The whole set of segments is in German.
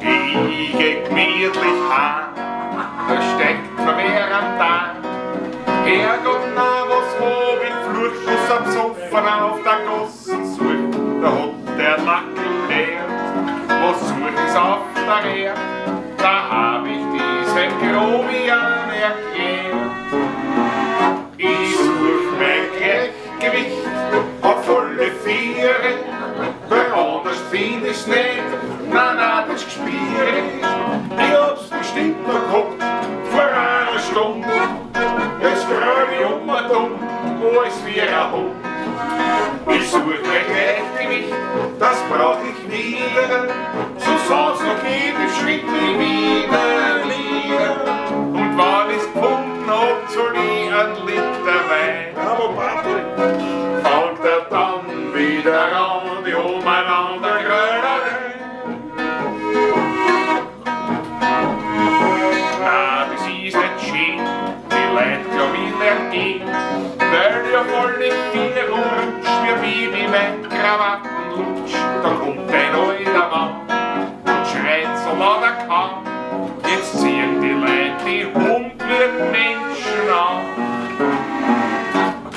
Ich geh gemütlich heim, da steckt mir wer am Tag. Herrgott, na was hab ich Flurschuss am Sofa auf der Gossen sucht, da hat der Nackel leert. Was such ich's auf der Erde, da hab ich diesen Grobian erklärt. Ich such mein Gleichgewicht auf alle Viere, weil anders find ich's nicht, na, das ist schwierig. Ich hab's bestimmt noch gehabt, vor einer Stunde. Jetzt grab ich dumm, als wie ein Hund. Ich such mein Gleichgewicht, das brauch ich wieder, so sonst noch jeden Schritt nie wieder. Und wann ich's gefunden hab, soll ich ein Liter Wein. Aber Papi, fangt er dann wieder an, die umeinander Grönerei. Na, das ist nicht schön, die Leute glaub ich lernen gehen, weil ich auf alle vier rumrutsch, wie Baby mein Krawattenlutsch. Da kommt ein alter Mann und schreit so laut er kann. Jetzt ziehen die Leute die humpelnden Menschen an.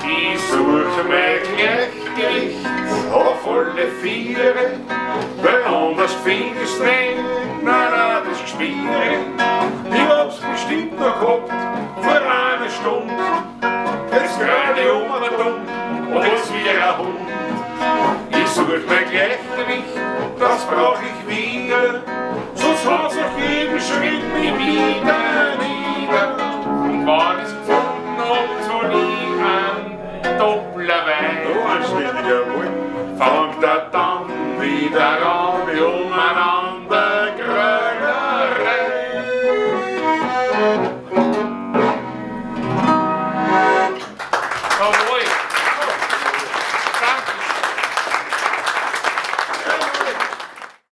Ich suche mein Gleichgewicht auf alle Viere, weil anders find ich's nicht, na, das ist schwierig. Ich hab's bestimmt noch gehabt, vor einer Stunde. Jetzt grad ich dumm, und jetzt wie ein Hund. Ich such mein Gleichgewicht, das brauch ich wieder, sonst hat's auf jeden Schritt nie wieder. Und wann ich's gefunden hab, soll ich ein Doppler Wein. So ein schwieriger Wohl. Fangt er dann wieder an.